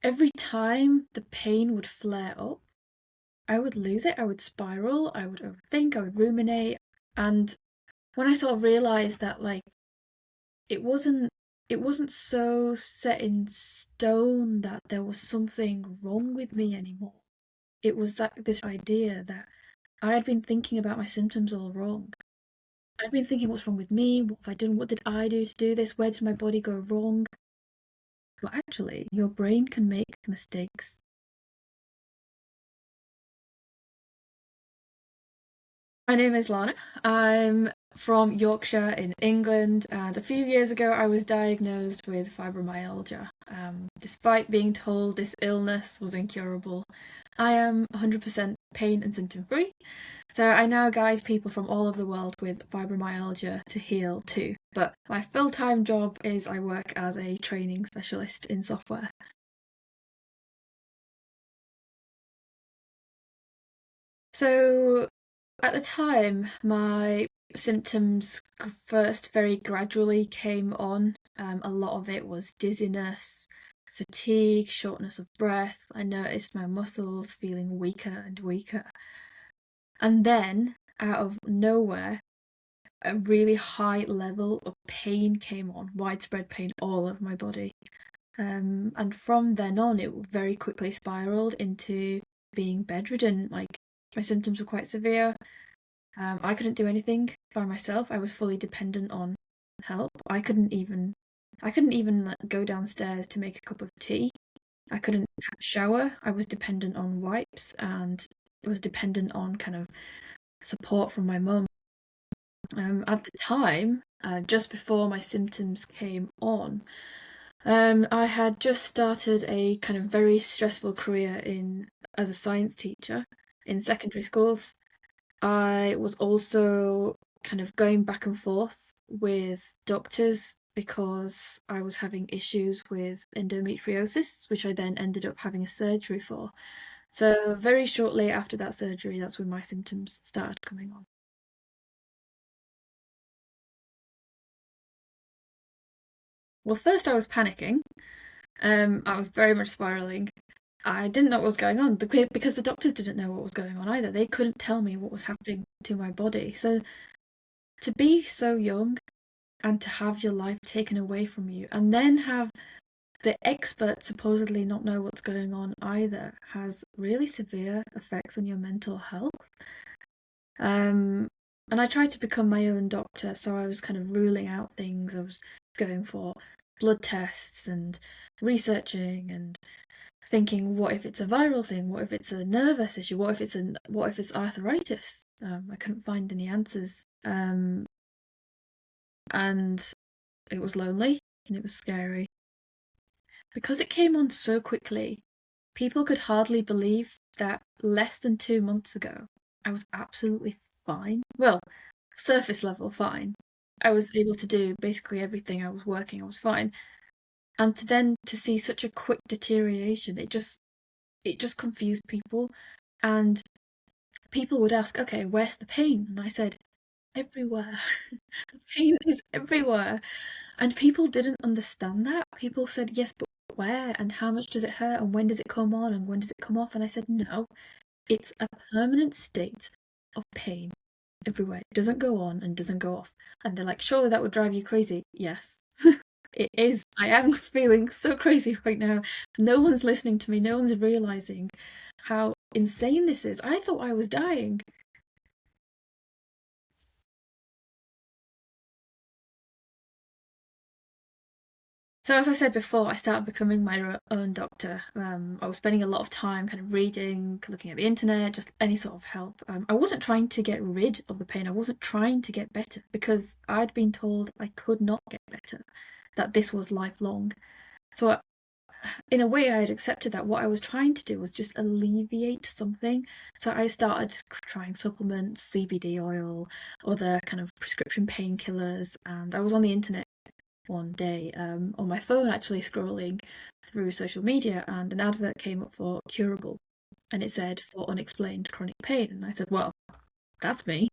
every time the pain would flare up, I would lose it. I would spiral, I would overthink, I would ruminate. And when I sort of realized that, like, it wasn't it wasn't so set in stone that there was something wrong with me anymore. It was that this idea that I had been thinking about my symptoms all wrong. I'd been thinking, what's wrong with me? What have I done? What did I do to do this? Where did my body go wrong? But actually, your brain can make mistakes. My name is Lana. I'm from Yorkshire in England, and a few years ago I was diagnosed with fibromyalgia. Despite being told this illness was incurable, I am 100% pain and symptom free. So I now guide people from all over the world with fibromyalgia to heal too. But my full-time job is I work as a training specialist in software. So at the time, my symptoms first very gradually came on. A lot of it was dizziness, fatigue, shortness of breath. I noticed my muscles feeling weaker and weaker. And then, out of nowhere, a really high level of pain came on, widespread pain all over my body. And from then on, it very quickly spiraled into being bedridden. Like, my symptoms were quite severe. I couldn't do anything by myself. I was fully dependent on help. I couldn't even like, go downstairs to make a cup of tea. I couldn't shower. I was dependent on wipes and was dependent on kind of support from my mum. At the time, just before my symptoms came on, I had just started a kind of very stressful career in as a science teacher in secondary schools. I was also kind of going back and forth with doctors because I was having issues with endometriosis, which I then ended up having a surgery for. So very shortly after that surgery, that's when my symptoms started coming on. Well, first I was panicking. I was very much spiraling. I didn't know what was going on because the doctors didn't know what was going on either. They couldn't tell me what was happening to my body. So to be so young and to have your life taken away from you and then have the experts supposedly not know what's going on either has really severe effects on your mental health. Um, and I tried to become my own doctor, so I was kind of ruling out things. I was going for blood tests and researching and thinking, what if it's a viral thing? What if it's a nervous issue? What if it's arthritis? I couldn't find any answers. And it was lonely and it was scary. Because it came on so quickly, people could hardly believe that less than 2 months ago, I was absolutely fine. Well, surface level fine. I was able to do basically everything. I was working, I was fine. And to see such a quick deterioration, it just confused people. And people would ask, okay, where's the pain? And I said, everywhere. The pain is everywhere. And people didn't understand that. People said, yes, but where? And how much does it hurt? And when does it come on? And when does it come off? And I said, no, it's a permanent state of pain everywhere. It doesn't go on and doesn't go off. And they're like, surely that would drive you crazy. Yes, it is. I am feeling so crazy right now. No one's listening to me. No one's realizing how insane this is. I thought I was dying. So as I said before, I started becoming my own doctor. I was spending a lot of time kind of reading, looking at the internet, just any sort of help. I wasn't trying to get rid of the pain. I wasn't trying to get better because I'd been told I could not get better, that this was lifelong. So in a way, I had accepted that what I was trying to do was just alleviate something. So I started trying supplements, CBD oil, other kind of prescription painkillers, and I was on the internet one day on my phone actually scrolling through social media and an advert came up for curable and it said for unexplained chronic pain and I said, well, that's me.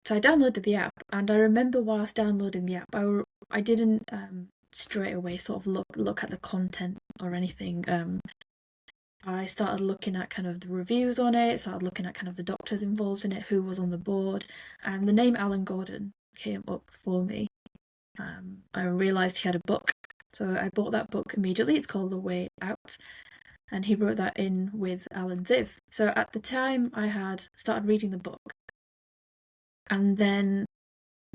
So I downloaded the app and I remember whilst downloading the app I didn't straight away sort of look at the content or anything. I started looking at kind of the reviews on it, started looking at kind of the doctors involved in it, who was on the board, and the name Alan Gordon came up for me. I realised he had a book, so I bought that book immediately. It's called The Way Out, and he wrote that in with Alan Ziv. So at the time, I had started reading the book, and then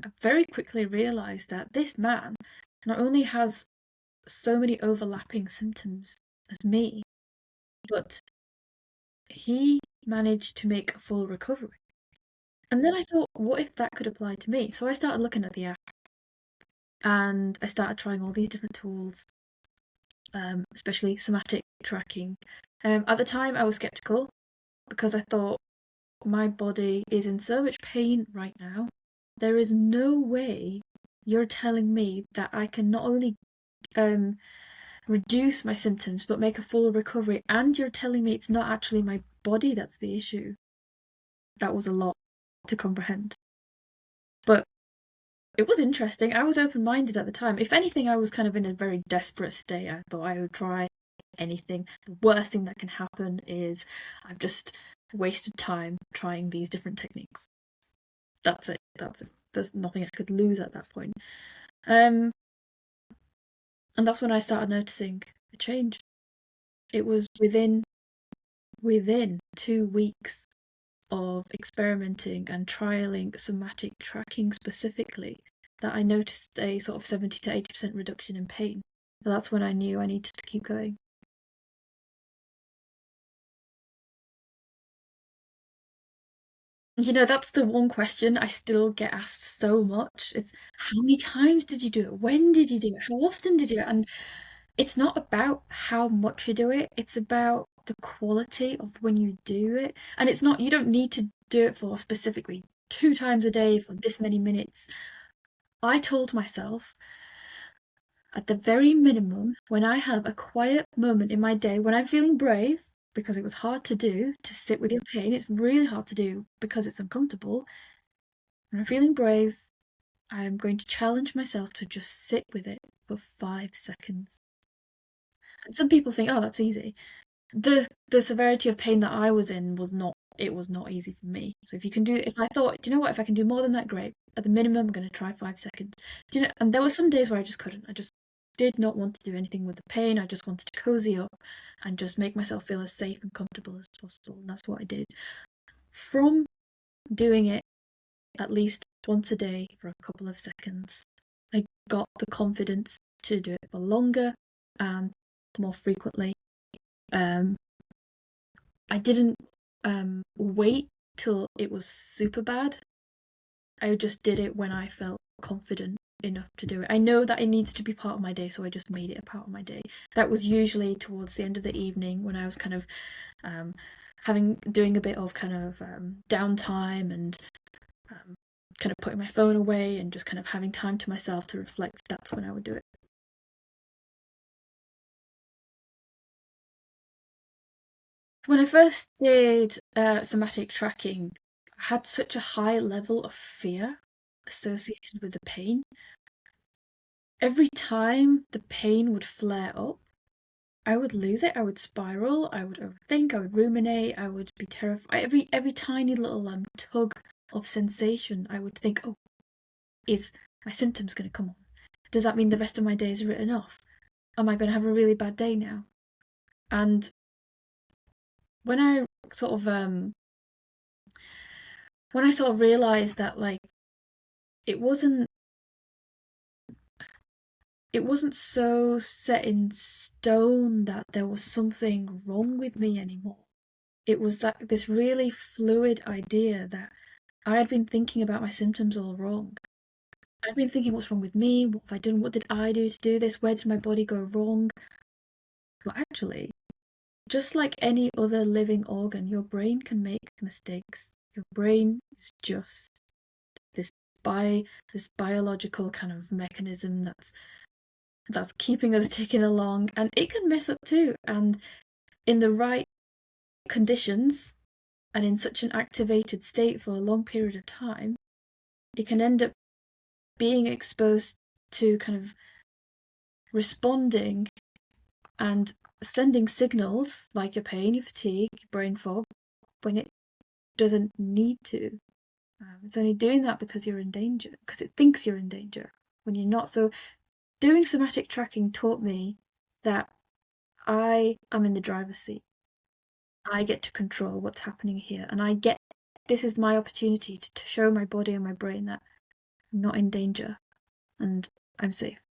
I very quickly realised that this man not only has so many overlapping symptoms as me, but he managed to make a full recovery. And then I thought, what if that could apply to me? So I started looking at the app and I started trying all these different tools, especially somatic tracking. At the time, I was skeptical because I thought my body is in so much pain right now. There is no way you're telling me that I can not only reduce my symptoms but make a full recovery, and you're telling me it's not actually my body that's the issue. That was a lot to comprehend. But it was interesting. I was open-minded at the time. If anything, I was kind of in a very desperate state. I thought I would try anything. The worst thing that can happen is I've just wasted time trying these different techniques. That's it. There's nothing I could lose at that point. And that's when I started noticing a change. It was within 2 weeks of experimenting and trialing somatic tracking specifically that I noticed a sort of 70 to 80% reduction in pain. And that's when I knew I needed to keep going. You know, that's the one question I still get asked so much. It's how many times did you do it? When did you do it? How often did you do it? And it's not about how much you do it, it's about the quality of when you do it. And it's not, you don't need to do it for specifically 2 times a day for this many minutes. I told myself, at the very minimum, when I have a quiet moment in my day, when I'm feeling brave, because it was hard to do, to sit with your pain, it's really hard to do because it's uncomfortable. When I'm feeling brave, I'm going to challenge myself to just sit with it for 5 seconds. And some people think, oh, that's easy. The severity of pain that I was in was not easy for me. So if I thought, do you know what, if I can do more than that, great. At the minimum, I'm going to try 5 seconds. Do you know? And there were some days where I just couldn't. I just did not want to do anything with the pain. I just wanted to cozy up and just make myself feel as safe and comfortable as possible. And that's what I did. From doing it at least once a day for a couple of seconds, I got the confidence to do it for longer and more frequently. I didn't wait till it was super bad. I just did it when I felt confident enough to do it. I know that it needs to be part of my day, so I just made it a part of my day. That was usually towards the end of the evening when I was kind of doing a bit of kind of downtime and kind of putting my phone away and just kind of having time to myself to reflect. That's when I would do it. When I first did somatic tracking, I had such a high level of fear associated with the pain. Every time the pain would flare up, I would lose it. I would spiral. I would overthink. I would ruminate. I would be terrified. Every tiny little tug of sensation, I would think, oh, is my symptoms going to come on? Does that mean the rest of my day is written off? Am I going to have a really bad day now? And when I sort of realized that, like, it wasn't so set in stone that there was something wrong with me anymore. It was that this really fluid idea that I had been thinking about my symptoms all wrong. I'd been thinking, what's wrong with me? What have I done? What did I do to do this? Where did my body go wrong? But actually, just like any other living organ, your brain can make mistakes. Your brain is just this biological kind of mechanism that's keeping us ticking along, and it can mess up too. And in the right conditions and in such an activated state for a long period of time, it can end up being exposed to kind of responding and sending signals like your pain, your fatigue, your brain fog when it doesn't need to. It's only doing that because you're in danger, because it thinks you're in danger when you're not. So doing somatic tracking taught me that I am in the driver's seat. I get to control what's happening here, and this is my opportunity to show my body and my brain that I'm not in danger and I'm safe.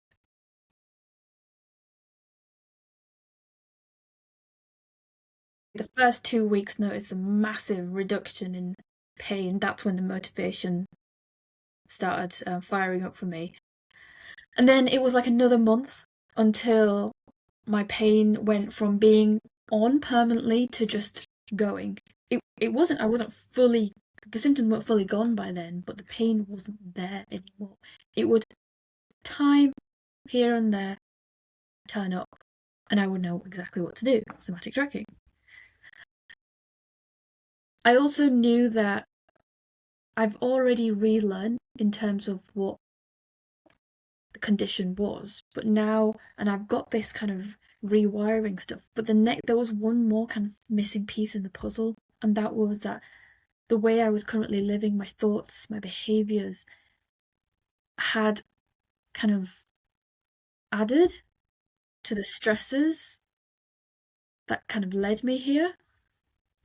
The first 2 weeks noticed a massive reduction in pain. That's when the motivation started firing up for me. And then it was like another month until my pain went from being on permanently to just going. I wasn't fully, the symptoms weren't fully gone by then, but the pain wasn't there anymore. It would time here and there turn up, and I would know exactly what to do. Somatic tracking. I also knew that I've already relearned in terms of what the condition was, but now, and I've got this kind of rewiring stuff, but there was one more kind of missing piece in the puzzle, and that was that the way I was currently living, my thoughts, my behaviors had kind of added to the stresses that kind of led me here.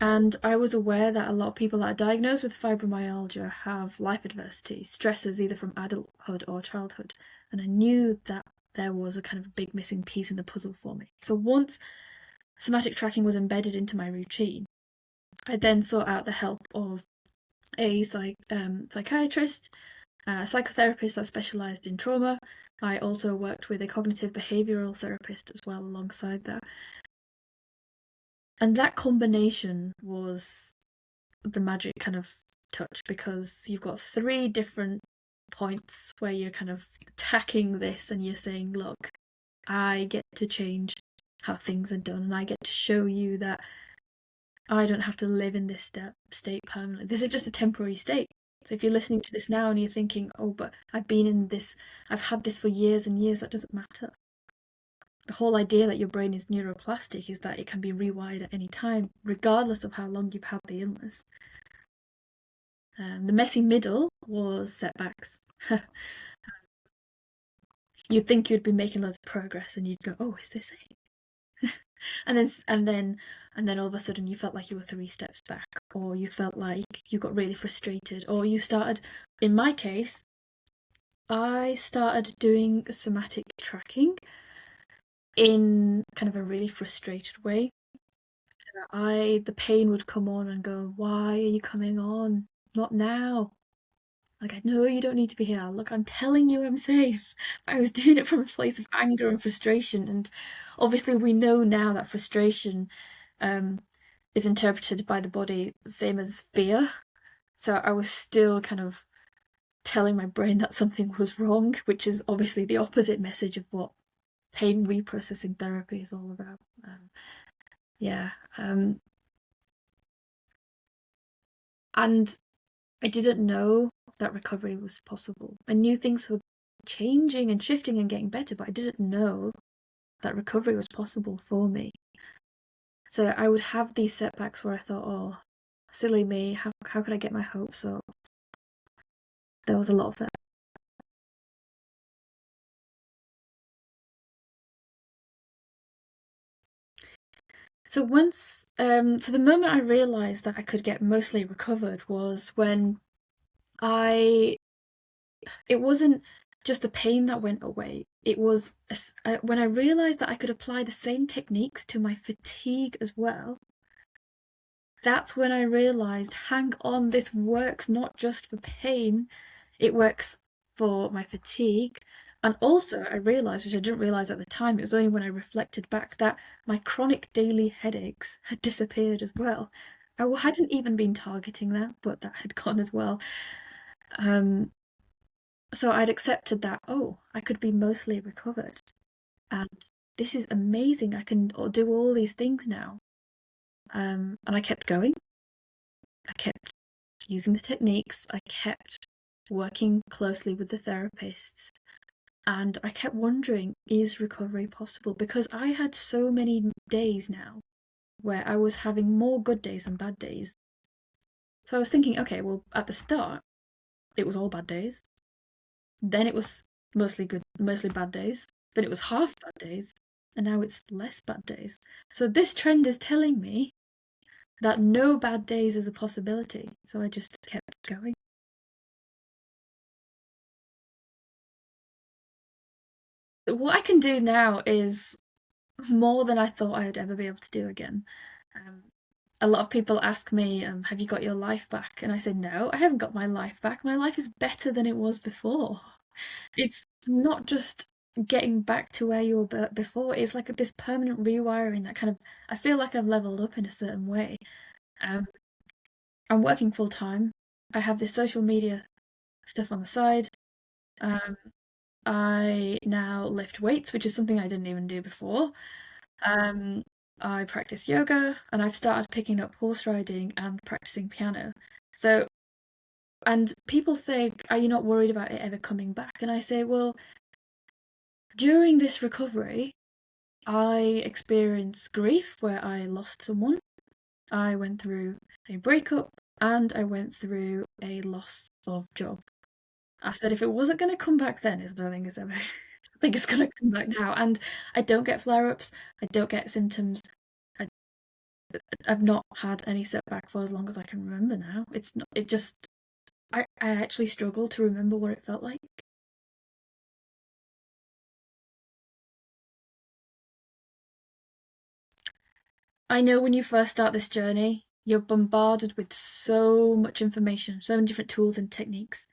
And I was aware that a lot of people that are diagnosed with fibromyalgia have life adversity, stresses either from adulthood or childhood. And I knew that there was a kind of big missing piece in the puzzle for me. So once somatic tracking was embedded into my routine, I then sought out the help of a psychiatrist, a psychotherapist that specialised in trauma. I also worked with a cognitive behavioural therapist as well alongside that. And that combination was the magic kind of touch, because you've got 3 different points where you're kind of attacking this and you're saying, look, I get to change how things are done, and I get to show you that I don't have to live in this state permanently. This is just a temporary state. So if you're listening to this now and you're thinking, oh, but I've had this for years and years, that doesn't matter. The whole idea that your brain is neuroplastic is that it can be rewired at any time, regardless of how long you've had the illness. The messy middle was setbacks. You'd think you'd be making loads of progress, and you'd go, "Oh, is this it?" and then all of a sudden, you felt like you were 3 steps back, or you felt like you got really frustrated, or you started. In my case, I started doing somatic tracking in kind of a really frustrated way. The pain would come on and go, "Why are you coming on? Not now." Like, I know you don't need to be here. Look, I'm telling you I'm safe. I was doing it from a place of anger and frustration. And obviously, we know now that frustration um, is interpreted by the body the same as fear. So I was still kind of telling my brain that something was wrong, which is obviously the opposite message of what pain reprocessing therapy is all about. Yeah. And I didn't know that recovery was possible. I knew things were changing and shifting and getting better, but I didn't know that recovery was possible for me. So I would have these setbacks where I thought, oh, silly me, how could I get my hopes up? There was a lot of that. So the moment I realised that I could get mostly recovered was when I it wasn't just the pain that went away. It was when I realized that I could apply the same techniques to my fatigue as well. That's when I realized, hang on, this works not just for pain, it works for my fatigue. And also, I realized, which I didn't realize at the time, it was only when I reflected back, that my chronic daily headaches had disappeared as well. I hadn't even been targeting that, but that had gone as well. So I'd accepted that, oh, I could be mostly recovered. And this is amazing. I can do all these things now. And I kept going. I kept using the techniques. I kept working closely with the therapists. And I kept wondering, is recovery possible? Because I had so many days now where I was having more good days than bad days. So I was thinking, okay, well, at the start, it was all bad days. Then it was mostly good, mostly bad days. Then it was half bad days. And now it's less bad days. So this trend is telling me that no bad days is a possibility. So I just kept going. What I can do now is more than I thought I would ever be able to do again. Um, a lot of people ask me, have you got your life back? And I say, no, I haven't got my life back. My life is better than it was before. It's not just getting back to where you were before, it's like this permanent rewiring that kind of, I feel like I've leveled up in a certain way. Um, I'm working full time. I have this social media stuff on the side. Um, I now lift weights, which is something I didn't even do before. Um, I practice yoga and I've started picking up horse riding and practicing piano. So, and people say, are you not worried about it ever coming back? And I say, well, during this recovery, I experienced grief where I lost someone. I went through a breakup and I went through a loss of job. I said if it wasn't going to come back then, I don't think it's ever. I think it's going to come back now. And I don't get flare-ups. I don't get symptoms. I, I've not had any setback for as long as I can remember now. It's not. It just. I actually struggle to remember what it felt like. I know when you first start this journey, you're bombarded with so much information, so many different tools and techniques.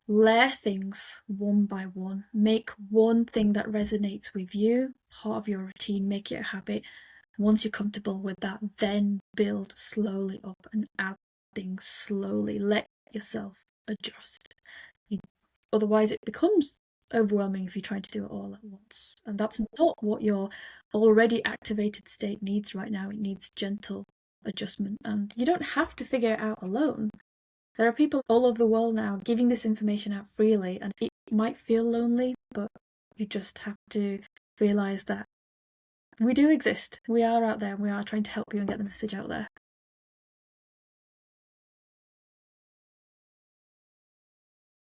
Layer things one by one. Make one thing that resonates with you part of your routine, make it a habit. Once you're comfortable with that, then build slowly up and add things slowly. Let yourself adjust. Otherwise, it becomes overwhelming if you try to do it all at once. And that's not what your already activated state needs right now. It needs gentle adjustment. And you don't have to figure it out alone. There are people all over the world now giving this information out freely, and it might feel lonely, but you just have to realize that we do exist. We are out there, and we are trying to help you and get the message out there.